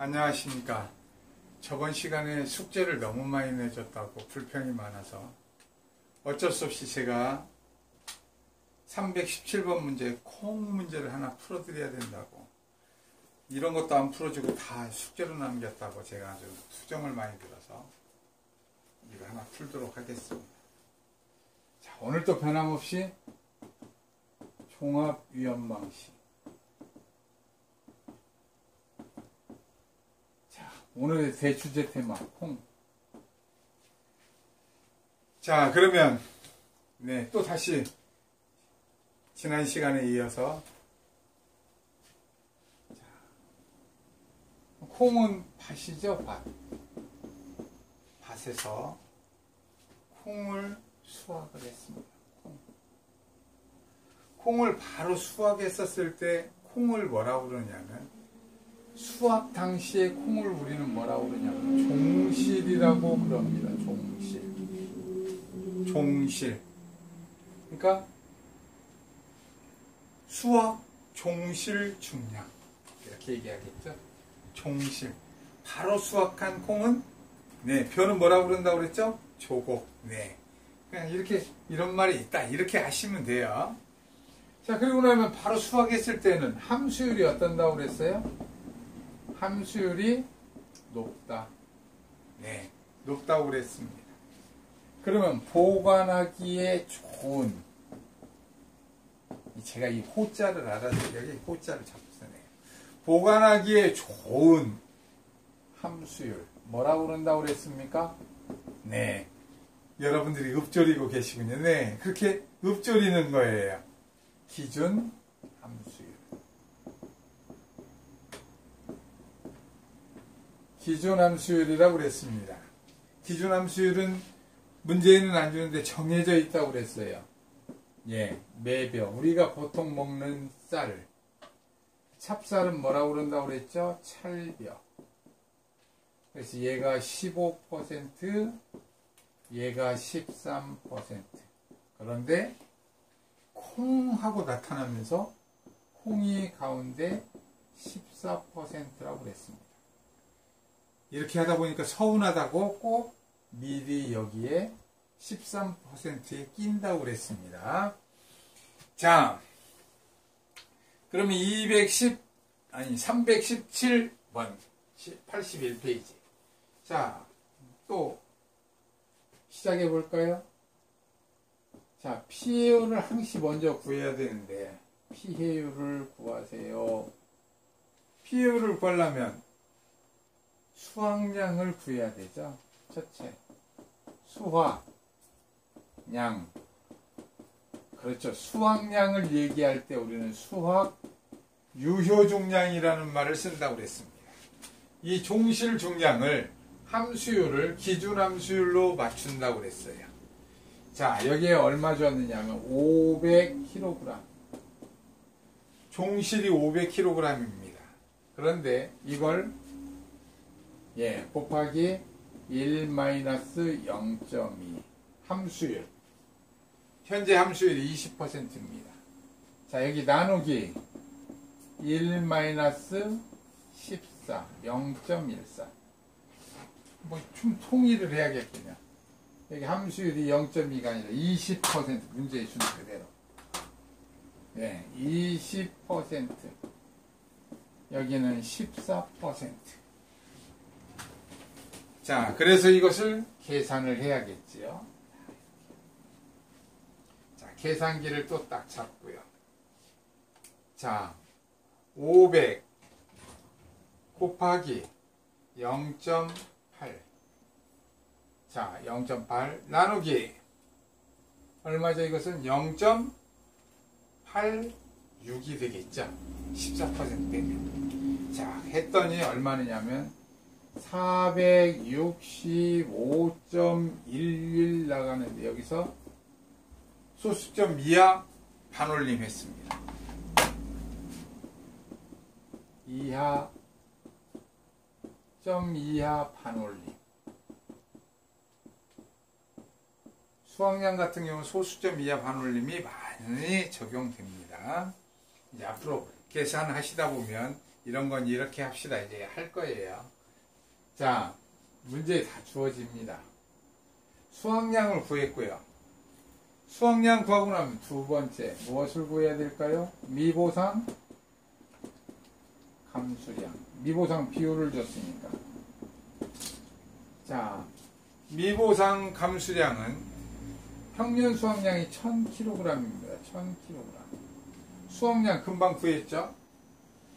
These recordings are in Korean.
안녕하십니까. 저번 시간에 숙제를 너무 많이 내줬다고 불평이 많아서 어쩔 수 없이 제가 317번 문제 콩 문제를 하나 풀어드려야 된다고, 이런 것도 안 풀어주고 다 숙제로 남겼다고 제가 아주 수정을 많이 들어서 이거 하나 풀도록 하겠습니다. 자, 오늘도 변함없이 종합위험 방식. 오늘의 대주제 테마 콩. 자, 그러면 또 다시 지난 시간에 이어서, 콩은 밭이죠. 밭에서 콩을 수확을 했습니다. 콩을 바로 수확했었을 때 콩을 뭐라고 그러냐면, 수확 당시에 콩을 우리는 뭐라고 그러냐면 종실이라고 그럽니다. 종실. 그러니까 수확 종실 중량 이렇게 얘기하겠죠. 종실. 바로 수확한 콩은 표는 뭐라고 그런다고 그랬죠? 조곡. 그냥 이렇게, 이런 말이 있다, 이렇게 아시면 돼요. 자, 그리고 나면 바로 수확했을 때는 함수율이 어떤다고 그랬어요? 함수율이 높다. 높다고 그랬습니다. 그러면 보관하기에 좋은, 제가 이 호자를 알아서 여기 호자를 자꾸 쓰네요. 보관하기에 좋은 함수율 뭐라고 그런다고 그랬습니까? 여러분들이 읊조리고 계시군요. 그렇게 읊조리는 거예요. 기준 함수율. 기준함수율이라고 그랬습니다. 기준함수율은 문제에는 안 주는데 정해져 있다고 그랬어요. 매벼. 우리가 보통 먹는 쌀, 찹쌀은 뭐라고 그런다고 그랬죠? 찰벼. 그래서 얘가 15%, 얘가 13%. 그런데 콩하고 나타나면서 콩이 가운데 14%라고 그랬습니다. 이렇게 하다 보니까 서운하다고 꼭 미리 여기에 13%에 낀다고 그랬습니다. 자, 그러면 317번 81페이지. 자, 또 시작해 볼까요? 자, 피해율을 항시 먼저 구해야 되는데, 피해율을 구하세요. 피해율을 구하려면 수확량을 구해야 되죠. 첫째, 수확량. 그렇죠. 수확량을 얘기할 때 우리는 수확 유효중량이라는 말을 쓴다고 그랬습니다. 이 종실 중량을, 함수율을 기준함수율로 맞춘다고 그랬어요. 자, 여기에 얼마 줬느냐 하면 500kg. 종실이 500kg입니다. 그런데 이걸 곱하기 1-0.2 함수율. 현재 함수율이 20%입니다. 자, 여기 나누기 1-14 0.14. 좀 통일을 해야겠군요. 여기 함수율이 0.2가 아니라 20%, 문제에 준 그대로. 20%. 여기는 14%. 자, 그래서 이것을 계산을 해야겠지요. 자, 계산기를 또 딱 잡고요. 자, 500 곱하기 0.8. 자, 0.8 나누기 얼마죠? 이것은 0.86이 되겠죠. 14% 되면. 자, 했더니 얼마냐면 465.11 나가는데, 여기서 소수점 이하 반올림 했습니다. 이하 반올림. 수확량 같은 경우는 소수점 이하 반올림이 많이 적용됩니다. 이제 앞으로 계산하시다 보면 이런 건 이렇게 합시다. 이제 할 거예요. 자, 문제 다 주어집니다. 수확량을 구했고요. 수확량 구하고 나면 두 번째 무엇을 구해야 될까요? 미보상 감수량. 미보상 비율을 줬으니까. 자, 미보상 감수량은 평년 수확량이 1000kg입니다. 1000kg. 수확량 금방 구했죠?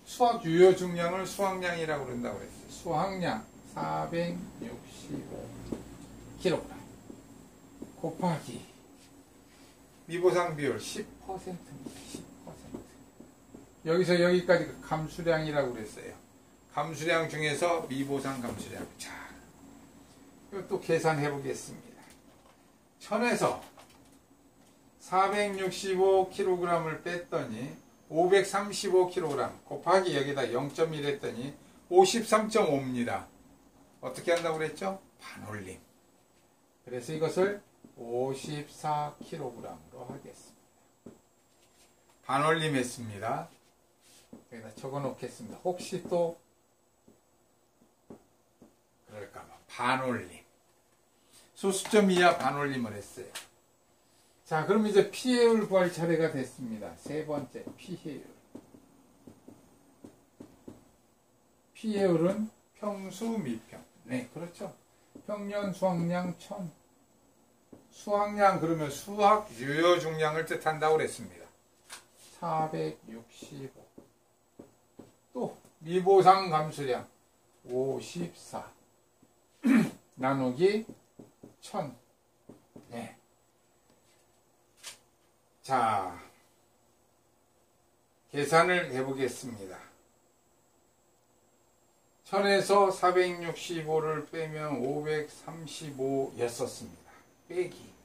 수확 유효 중량을 수확량이라고 그런다고 그랬어요. 수확량 465kg 곱하기 미보상 비율 10%입니다. 10%. 여기서 여기까지 감수량이라고 그랬어요. 감수량 중에서 미보상 감수량. 자, 이것도 계산해 보겠습니다. 1000에서 465kg을 뺐더니 535kg 곱하기 여기다 0.1 했더니 53.5입니다. 어떻게 한다고 그랬죠? 반올림. 그래서 이것을 54kg로 하겠습니다. 반올림 했습니다. 여기다 적어 놓겠습니다. 혹시 또 그럴까봐. 반올림. 소수점 이하 반올림을 했어요. 자, 그럼 이제 피해율 구할 차례가 됐습니다. 세 번째, 피해율. 피해율은 평수 미평. 네, 그렇죠. 평년 수확량 1000. 수확량 그러면 수확 유효 중량을 뜻한다고 그랬습니다. 465. 또 미보상 감수량 54 나누기 1000. 네. 자, 계산을 해보겠습니다. 1000에서 465를 빼면 535였었습니다. 빼기.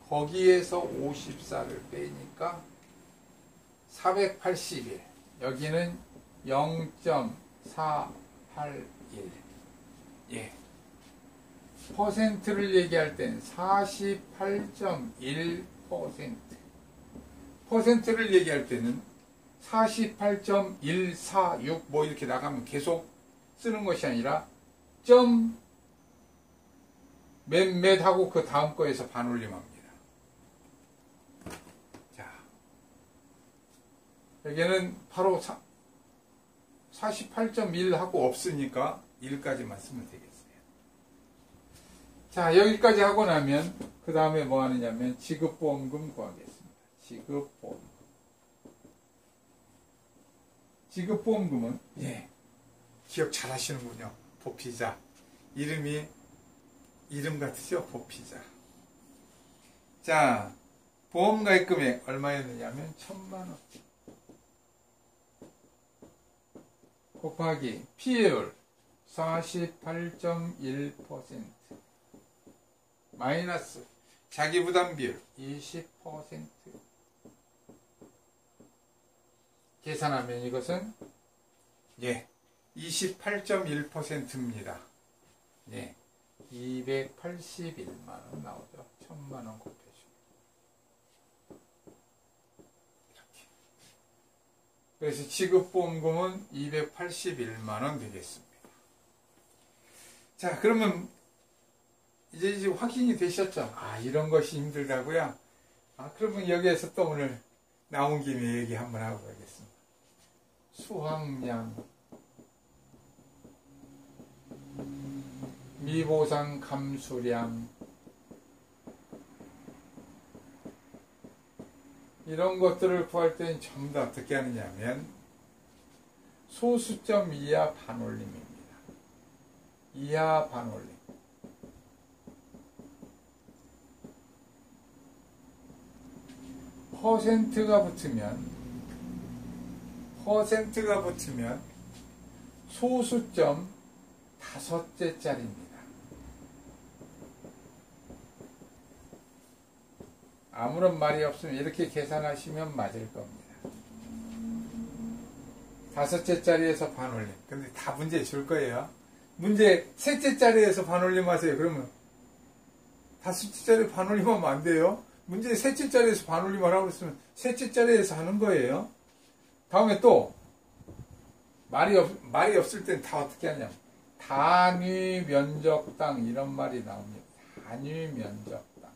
거기에서 54를 빼니까 481. 여기는 0.481. 예. 퍼센트를 얘기할 땐 48.1%. 퍼센트를 얘기할 때는 48.146 뭐 이렇게 나가면 계속 쓰는 것이 아니라 점 몇몇 하고 그 다음 거에서 반올림합니다. 자, 여기는 바로 48.1 하고 없으니까 1까지만 쓰면 되겠어요. 자, 여기까지 하고 나면 그 다음에 뭐 하느냐면 지급보험금 구하겠습니다. 지급보험금. 지급보험금은 예, 기억 잘 하시는군요. 보피자. 이름 같으죠? 보피자. 자, 보험가입금액 얼마였느냐면 1000만원 곱하기 피해율 48.1% 마이너스 자기부담비율 20%. 계산하면 이것은 예, 28.1%입니다. 예, 281만원 나오죠. 1000만원 곱해주면 이렇게. 그래서 지급보험금은 281만원 되겠습니다. 자, 그러면 이제 확인이 되셨죠? 아, 이런 것이 힘들다고요? 아, 그러면 여기에서 또 오늘 나온 김에 얘기 한번 하고 가겠습니다. 수확량, 미보상 감수량, 이런 것들을 구할 때는 전부 다 어떻게 하느냐면 소수점 이하 반올림입니다. 이하 반올림. 퍼센트가 붙으면 소수점 5째짜리입니다. 아무런 말이 없으면 이렇게 계산하시면 맞을 겁니다. 5째짜리에서 반올림. 근데 다 문제 줄 거예요. 문제 셋째짜리에서 반올림 하세요. 그러면 5째짜리 반올림하면 안 돼요. 문제 셋째짜리에서 반올림 하라고 했으면 셋째짜리에서 하는 거예요. 다음에 또 말이 없을 땐 다 어떻게 하냐면 단위 면적당 이런 말이 나옵니다. 단위 면적당.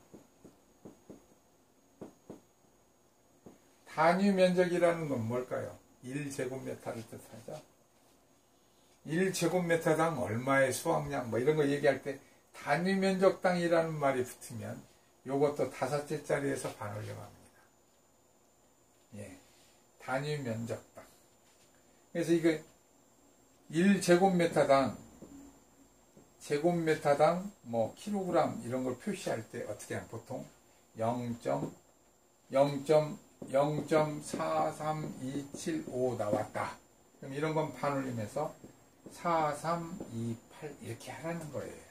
단위 면적이라는 건 뭘까요? 1제곱미터를 뜻하죠. 1제곱미터당 얼마의 수확량 뭐 이런 거 얘기할 때 단위 면적당이라는 말이 붙으면 요것도 5째 자리에서 반올림합니다. 예, 단위 면적당. 그래서 이거 1제곱미터당 제곱미터당 뭐 킬로그램 이런 걸 표시할 때 어떻게 하면 보통 0.43275 나왔다. 그럼 이런 건 반올림해서 4328 이렇게 하라는 거예요.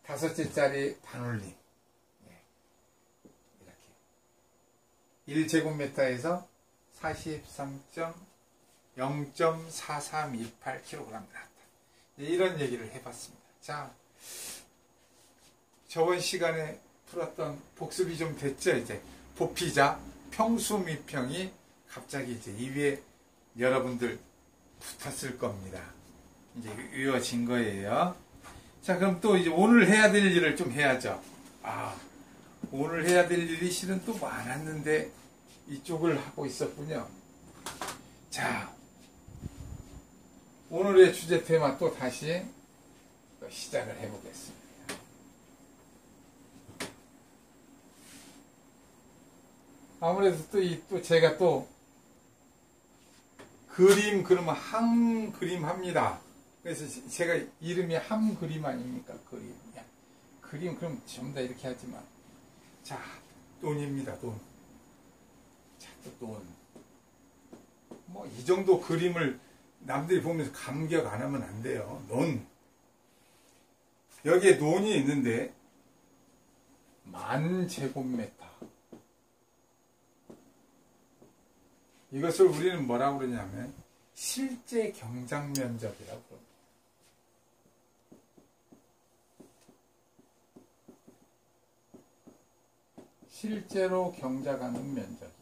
5째 자리 반올림. 이렇게 1제곱미터에서 0.4328kg 나왔다. 이런 얘기를 해봤습니다. 자, 저번 시간에 풀었던 복습이 좀 됐죠. 이제 보피자 평수 미평이 갑자기 이제 이 위에 여러분들 붙었을 겁니다. 이제 이어진 거예요. 자, 그럼 또 이제 오늘 해야 될 일을 좀 해야죠. 오늘 해야 될 일이 실은 또 많았는데 이쪽을 하고 있었군요. 자, 오늘의 주제 테마 또 다시 시작을 해보겠습니다. 아무래도 또 제가 또 그림 그러면 한 그림 합니다. 그래서 제가 이름이 한 그림 아닙니까? 그림 그럼 전부 다 이렇게 하지만 자, 돈입니다. 돈. 자, 또 돈. 뭐 이 정도 그림을 남들이 보면서 감격 안 하면 안 돼요. 논. 여기에 논이 있는데 10,000제곱미터. 이것을 우리는 뭐라고 그러냐면 실제 경작 면적이라고 그럽니다. 실제로 경작하는 면적이다.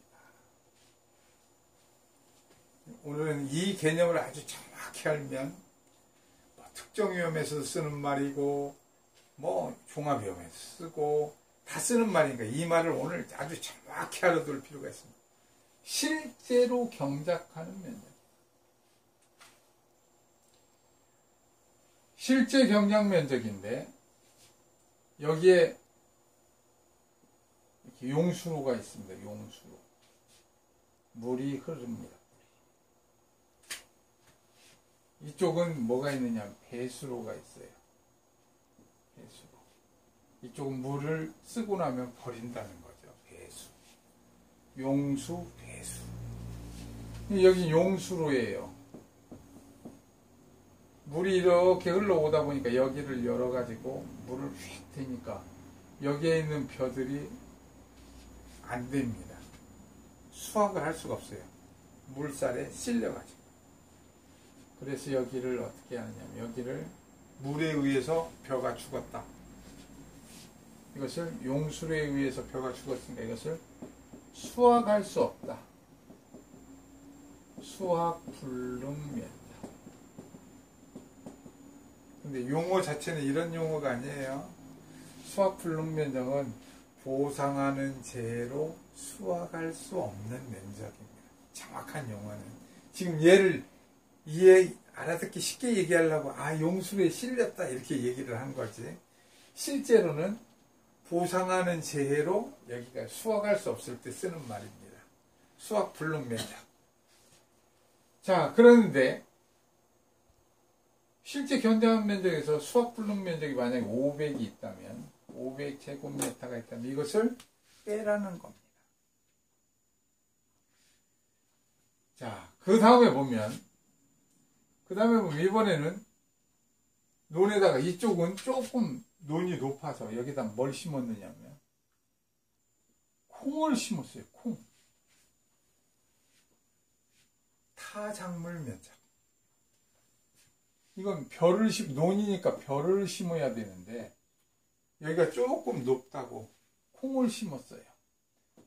오늘은 이 개념을 아주 정확히 알면 뭐 특정위험에서 쓰는 말이고 뭐 종합위험에서 쓰고 다 쓰는 말이니까 이 말을 오늘 아주 정확히 알아둘 필요가 있습니다. 실제로 경작하는 면적. 실제 경작 면적인데 여기에 이렇게 용수로가 있습니다. 용수로. 물이 흐릅니다. 이쪽은 뭐가 있느냐? 배수로가 있어요. 배수로. 이쪽은 물을 쓰고 나면 버린다는 거죠. 배수. 용수, 배수. 여기 용수로예요. 물이 이렇게 흘러오다 보니까 여기를 열어가지고 물을 휙 대니까 여기에 있는 벼들이 안 됩니다. 수확을 할 수가 없어요. 물살에 실려가지고. 그래서 여기를 어떻게 하느냐면 여기를 물에 의해서 벼가 죽었다. 이것을 용수로에 의해서 벼가 죽었으니까 이것을 수확할 수 없다. 수확 불능면적. 근데 용어 자체는 이런 용어가 아니에요. 수확 불능면적은 보상하는 재해로 수확할 수 없는 면적입니다. 정확한 용어는. 지금 얘를 알아듣기 쉽게 얘기하려고 용수로에 실렸다 이렇게 얘기를 한 거지. 실제로는 보상하는 재해로 여기가 수확할 수 없을 때 쓰는 말입니다. 수확 불능면적. 자, 그런데 실제 견대한 면적에서 수확 불능면적이 만약에 500이 있다면 500제곱미터가 있다면 이것을 빼라는 겁니다. 자, 그 다음에 보면 이번에는 논에다가 이쪽은 조금 논이 높아서 여기다 뭘 심었느냐면 콩을 심었어요. 콩. 타작물 면적. 이건 논이니까 벼를 심어야 되는데 여기가 조금 높다고 콩을 심었어요.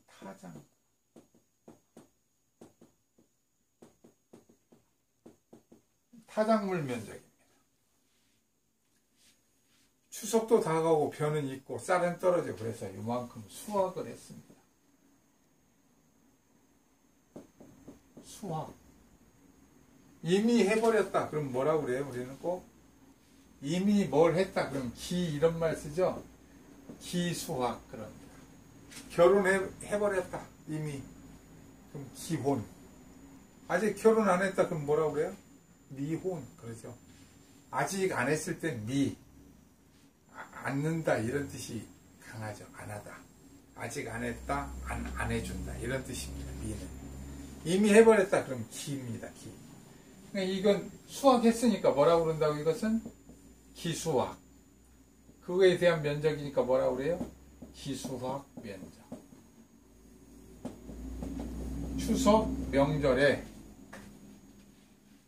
타작. 타작물 면적입니다. 추석도 다가오고 벼는 있고 쌀은 떨어지고 그래서 이만큼 수확을 했습니다. 수확. 이미 해버렸다. 그럼 뭐라고 그래요? 우리는 꼭 이미 뭘 했다. 그럼 기 이런 말 쓰죠? 기수확 그럽니다. 결혼해버렸다. 이미. 그럼 기혼. 아직 결혼 안 했다. 그럼 뭐라고 그래요? 미혼. 그러죠. 아직 안 했을 땐 미. 않는다. 이런 뜻이 강하죠. 안 하다. 아직 안 했다. 안 해준다. 이런 뜻입니다. 미는. 이미 해버렸다. 그럼 기입니다. 기. 그러니까 이건 수확했으니까 뭐라고 그런다고 이것은? 기수확. 그거에 대한 면적이니까 뭐라고 그래요? 기수확 면적. 추석 명절에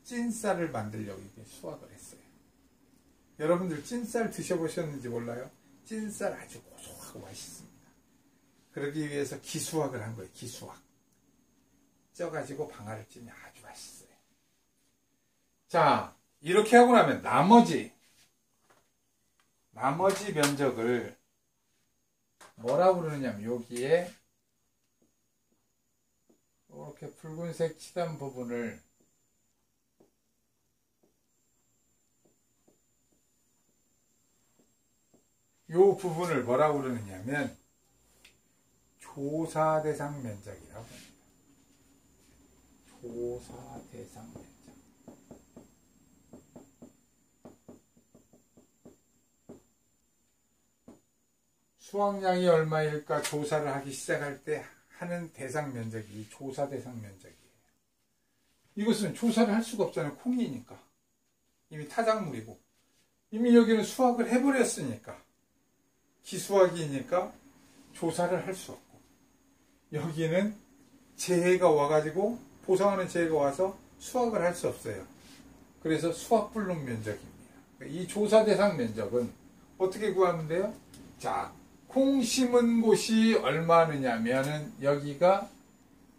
찐쌀을 만들려고 이게 수확을 했어요. 여러분들 찐쌀 드셔보셨는지 몰라요? 찐쌀 아주 고소하고 맛있습니다. 그러기 위해서 기수확을 한 거예요. 기수확. 쪄가지고 방아를 찌면 아주 맛있어요. 자, 이렇게 하고 나면 나머지 면적을 뭐라고 그러느냐면 여기에 이렇게 붉은색 칠한 부분을 요 부분을 뭐라고 그러느냐면 조사 대상 면적이라고 합니다. 조사 대상 면적. 수확량이 얼마일까 조사를 하기 시작할 때 하는 대상 면적이 조사 대상 면적이에요. 이것은 조사를 할 수가 없잖아요. 콩이니까. 이미 타작물이고. 이미 여기는 수확을 해버렸으니까. 기수확이니까 조사를 할 수 없고. 여기는 재해가 와가지고 보상하는 재해가 와서 수확을 할 수 없어요. 그래서 수확불능 면적입니다. 이 조사 대상 면적은 어떻게 구하면 돼요? 자, 콩 심은 곳이 얼마느냐면은 여기가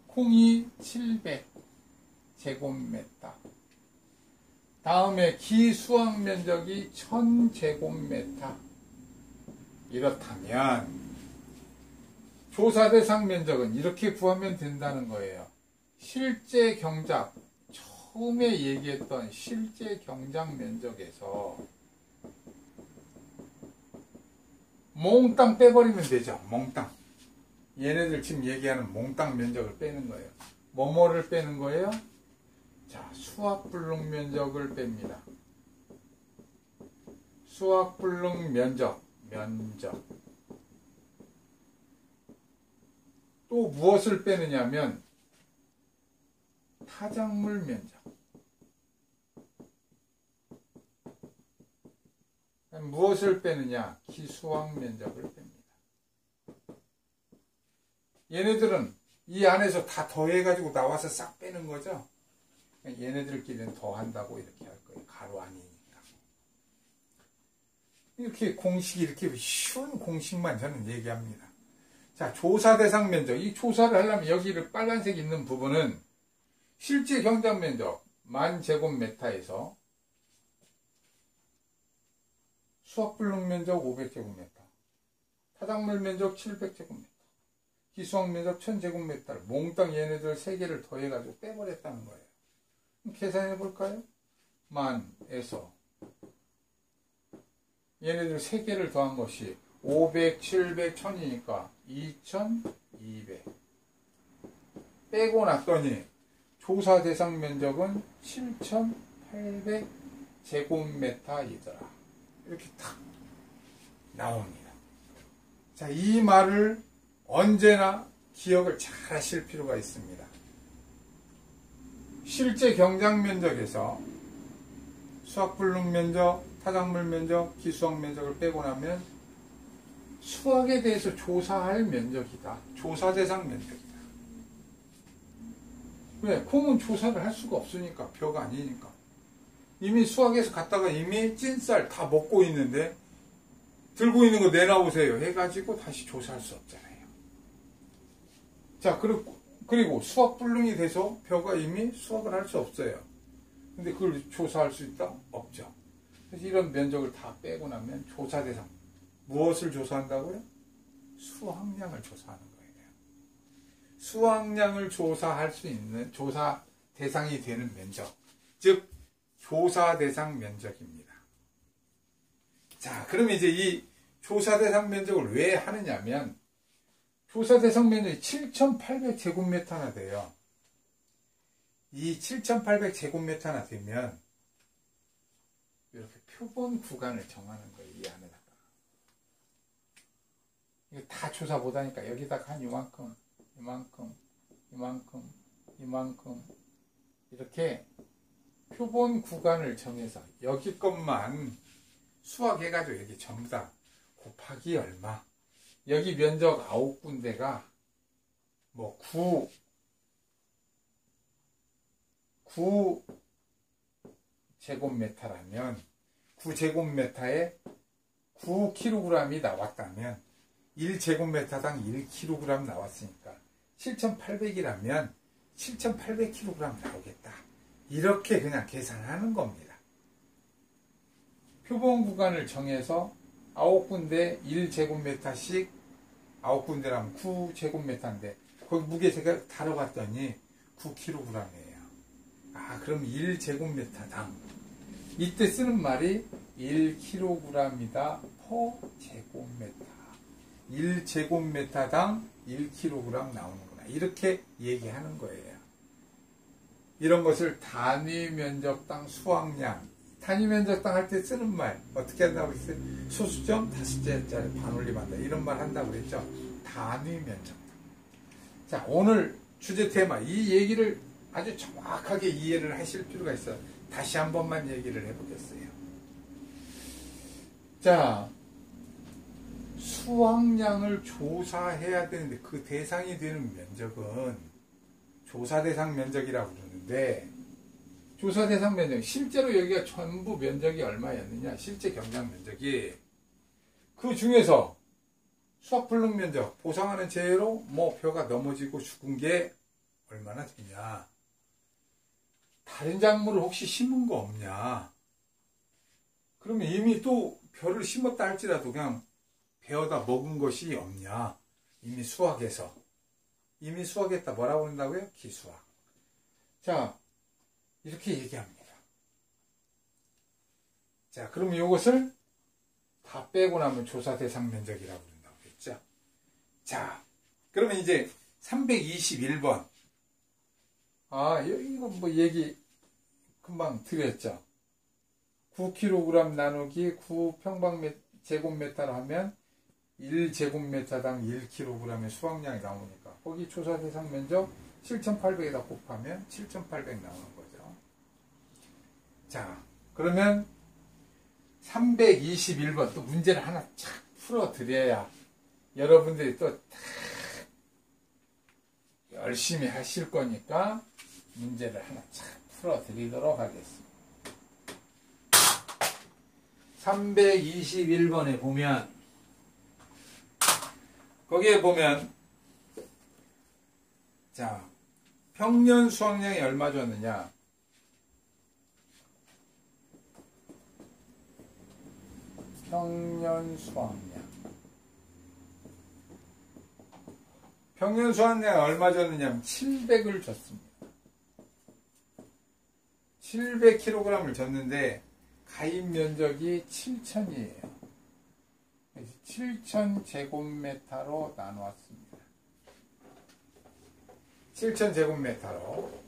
콩이 700제곱미터. 다음에 기수확 면적이 1000제곱미터. 이렇다면 조사 대상 면적은 이렇게 구하면 된다는 거예요. 실제 경작, 처음에 얘기했던 실제 경작 면적에서 몽땅 빼버리면 되죠. 몽땅. 얘네들 지금 얘기하는 몽땅 면적을 빼는 거예요. 뭐뭐를 빼는 거예요? 자, 수확불능 면적을 뺍니다. 수확불능 면적. 또 무엇을 빼느냐면 타작물 면적. 무엇을 빼느냐? 기수확 면적을 뺍니다. 얘네들은 이 안에서 다 더해가지고 나와서 싹 빼는 거죠. 얘네들끼리는 더한다고 이렇게 할 거예요. 가로 아니니까. 이렇게 공식이 이렇게 쉬운 공식만 저는 얘기합니다. 자, 조사 대상 면적. 이 조사를 하려면 여기를 빨간색 있는 부분은 실제 경작 면적 10,000제곱미터에서 수확불능 면적 500제곱미터, 타작물 면적 700제곱미터, 기수확 면적 1000제곱미터를 몽땅 얘네들 3개를 더해가지고 빼버렸다는 거예요. 계산해 볼까요? 만에서 얘네들 3개를 더한 것이 500, 700, 1000이니까 2200 빼고 났더니 조사 대상 면적은 7800제곱미터이더라. 이렇게 탁 나옵니다. 자, 이 말을 언제나 기억을 잘 하실 필요가 있습니다. 실제 경작 면적에서 수확불능 면적, 타작물 면적, 기수확 면적을 빼고 나면 수확에 대해서 조사할 면적이다. 조사 대상 면적이다. 왜? 콩은 조사를 할 수가 없으니까. 벼가 아니니까. 이미 수확해서 갔다가 이미 찐쌀 다 먹고 있는데 들고 있는 거 내놔오세요 해가지고 다시 조사할 수 없잖아요. 자, 그리고 수확불능이 돼서 벼가 이미 수확을 할 수 없어요. 근데 그걸 조사할 수 있다? 없죠. 그래서 이런 면적을 다 빼고 나면 조사 대상. 무엇을 조사한다고요? 수확량을 조사하는 거예요. 수확량을 조사할 수 있는 조사 대상이 되는 면적. 즉, 조사 대상 면적입니다. 자, 그러면 이제 이 조사 대상 면적을 왜 하느냐면, 조사 대상 면적이 7,800제곱미터나 돼요. 이 7,800제곱미터나 되면 이렇게 표본 구간을 정하는 거예요. 이 안에다가. 이거 다 조사 못하니까 여기다가 한 이만큼, 이만큼, 이만큼, 이만큼 이렇게 표본 구간을 정해서 여기 것만 수확해가지고 여기 전부 다 곱하기 얼마. 여기 면적 9군데가 뭐 9제곱미터라면 9제곱미터에 9kg이 나왔다면 1제곱미터당 1kg 나왔으니까 7,800이라면 7,800kg 나오겠다. 이렇게 그냥 계산하는 겁니다. 표본 구간을 정해서 9군데 1제곱미터씩 9군데라면 9제곱미터인데 거기 무게 제가 다뤄봤더니 9kg이에요. 아, 그럼 1제곱미터당 이때 쓰는 말이 1kg이다 per 제곱미터. 1제곱미터당 1kg 나오는구나. 이렇게 얘기하는 거예요. 이런 것을 단위 면적당 수확량, 단위 면적당 할 때 쓰는 말 어떻게 한다고 했어요? 소수점 5개짜리 반올림한다. 이런 말 한다고 그랬죠. 단위 면적당. 자, 오늘 주제 테마 이 얘기를 아주 정확하게 이해를 하실 필요가 있어요. 다시 한 번만 얘기를 해보겠어요. 자, 수확량을 조사해야 되는데 그 대상이 되는 면적은 조사 대상 면적이라고 그러는데, 조사 대상 면적, 실제로 여기가 전부 면적이 얼마였느냐, 실제 경작 면적이 그 중에서 수확불능 면적, 보상하는 재해로 뭐 벼가 넘어지고 죽은 게 얼마나 되냐, 다른 작물을 혹시 심은 거 없냐, 그러면 이미 또 벼를 심었다 할지라도 그냥 베어다 먹은 것이 없냐, 이미 수확해서, 이미 수확했다. 뭐라고 한다고요? 기수확. 자, 이렇게 얘기합니다. 자, 그러면 이것을 다 빼고 나면 조사 대상 면적이라고 그런다고 했죠. 자, 그러면 이제 321번. 아, 이거 뭐 얘기 금방 드렸죠. 9kg 나누기 9평방제곱미터로 하면 1제곱미터당 1kg의 수확량이 나오니까 거기 조사 대상 면적 7,800에다 곱하면 7,800 나오는 거죠. 자, 그러면 321번 또 문제를 하나 착 풀어드려야 여러분들이 또 열심히 하실 거니까 문제를 하나 착 풀어드리도록 하겠습니다. 321번에 보면, 거기에 보면, 자, 평년 수확량이 얼마 줬느냐? 평년 수확량. 평년 수확량이 얼마 줬느냐? 700을 줬습니다. 700kg을 줬는데, 가입 면적이 7,000이에요. 7,000제곱미터로 나누었습니다. 7,000제곱미터로.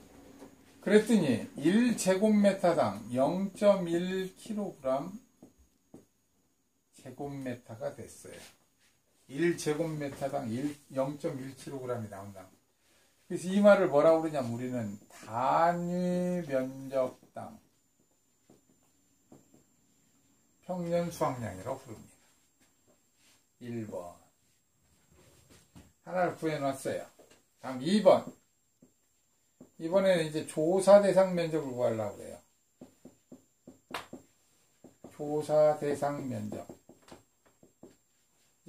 그랬더니 1제곱미터당 0.1kg 제곱미터가 됐어요. 1제곱미터당 0.1kg이 나온다. 그래서 이 말을 뭐라고 그러냐면 우리는 단위 면적당 평년 수확량이라고 부릅니다. 1번. 하나를 구해놨어요. 다음 2번. 이번에는 이제 조사 대상 면적을 구하려고 해요. 조사 대상 면적.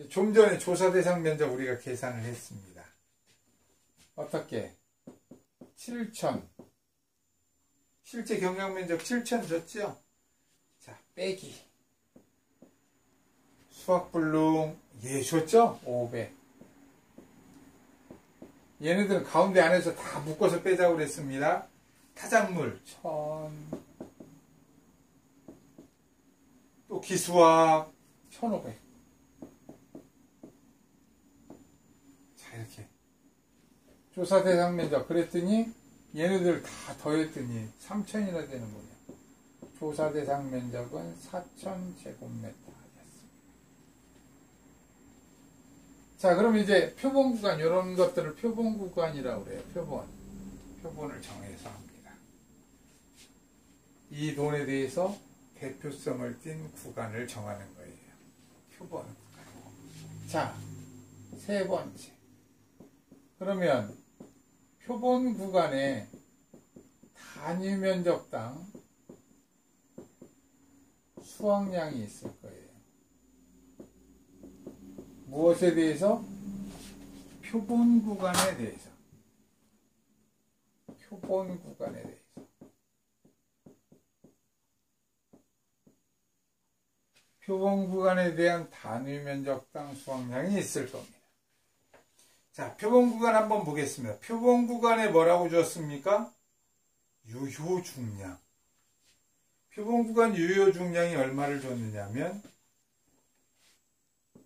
좀 전에 조사 대상 면적 우리가 계산을 했습니다. 어떻게? 7,000. 실제 경량면적 7,000 줬죠? 자, 빼기. 수학불능, 예, 줬죠? 500. 얘네들은 가운데 안에서 다 묶어서 빼자고 그랬습니다. 타작물, 1000. 또 기수학, 1500. 자, 이렇게. 조사 대상 면적. 그랬더니, 얘네들 다 더했더니 3000이나 되는군요. 조사 대상 면적은 4000제곱미터였습니다. 자, 그럼 이제 표본 구간, 이런 것들을 표본 구간이라고 그래요. 표본을 정해서 합니다. 이 돈에 대해서 대표성을 띤 구간을 정하는 거예요. 표본 구간. 자, 세 번째. 그러면 표본 구간에 단위 면적당 수확량이 있을 거예요. 무엇에 대해서? 표본 구간에 대해서. 표본 구간에 대해서. 표본 구간에 대한 단위 면적당 수확량이 있을 겁니다. 자, 표본 구간 한번 보겠습니다. 표본 구간에 뭐라고 줬습니까? 유효 중량. 표본 구간 유효 중량이 얼마를 줬느냐면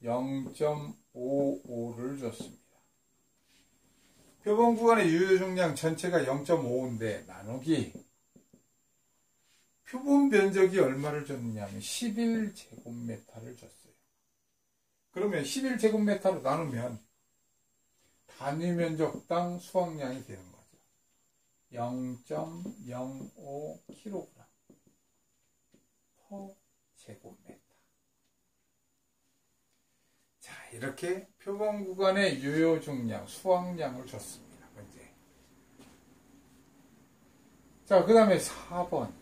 0.55를 줬습니다. 표본 구간의 유효 중량 전체가 0.55인데 나누기 표본 면적이 얼마를 줬느냐면 11제곱미터를 줬어요. 그러면 11제곱미터로 나누면 단위 면적당 수확량이 되는 거죠. 0.05kg per 제곱미터. 자, 이렇게 표본 구간의 유효 중량, 수확량을 줬습니다. 문제. 자, 그 다음에 4번.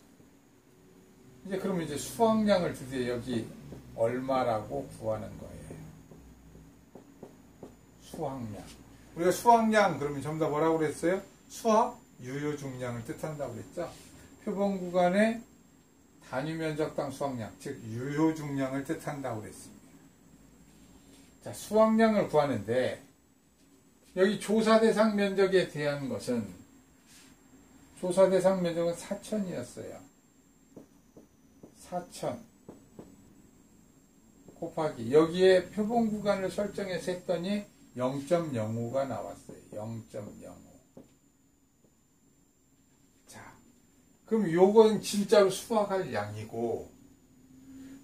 이제 그러면 이제 수확량을 주세요. 여기 얼마라고 구하는 거예요. 수확량. 우리가 수확량 그러면 전부 다 뭐라고 그랬어요? 수학 유효 중량을 뜻한다고 그랬죠? 표본 구간의 단위 면적당 수확량, 즉 유효 중량을 뜻한다고 그랬습니다. 자, 수확량을 구하는데 여기 조사 대상 면적에 대한 것은 조사 대상 면적은 4000이었어요. 4000 곱하기 여기에 표본 구간을 설정해서 했더니 0.05가 나왔어요. 0.05. 자, 그럼 요건 진짜로 수확할 양이고,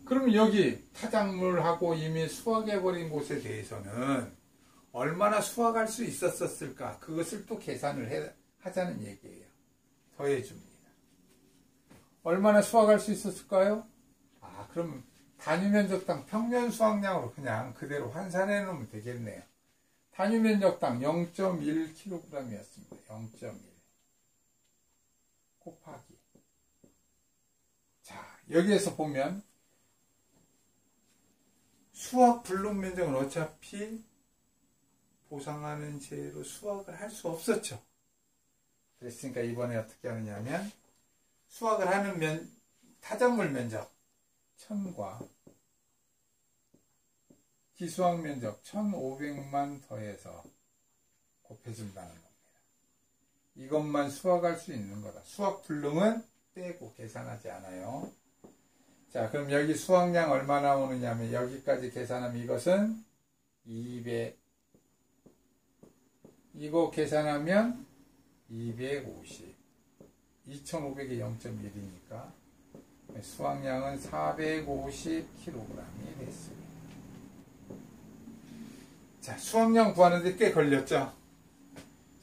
그럼 여기 타작물하고 이미 수확해버린 곳에 대해서는 얼마나 수확할 수 있었을까? 그것을 또 계산을 하자는 얘기예요. 더해줍니다. 얼마나 수확할 수 있었을까요? 아, 그럼 단위 면적당 평년 수확량으로 그냥 그대로 환산해 놓으면 되겠네요. 단위 면적당 0.1kg이었습니다. 0.1 곱하기. 자, 여기에서 보면 수확 불능 면적은 어차피 보상하는 제로 수확을 할 수 없었죠. 그랬으니까 이번에 어떻게 하느냐면 수확을 하는 타작물 면적 1000과 기수확 면적 1500만 더해서 곱해준다는 겁니다. 이것만 수확할 수 있는 거다. 수확 불능은 빼고 계산하지 않아요. 자, 그럼 여기 수확량 얼마 나오느냐면 여기까지 계산하면 이것은 200. 이거 계산하면 250. 2500에 0.1이니까 수확량은 450kg이 됐습니다. 자, 수확량 구하는데 꽤 걸렸죠?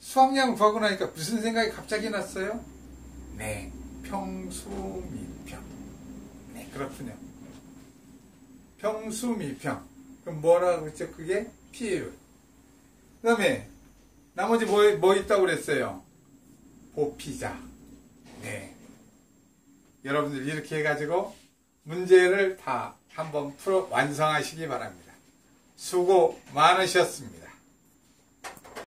수확량 구하고 나니까 무슨 생각이 갑자기 났어요? 네, 평수미평. 네, 그렇군요. 평수미평. 그럼 뭐라고 그랬죠? 그게 피해율. 그 다음에 나머지 뭐 있다고 그랬어요? 보피자. 네. 여러분들 이렇게 해가지고 문제를 다 한번 완성하시기 바랍니다. 수고 많으셨습니다.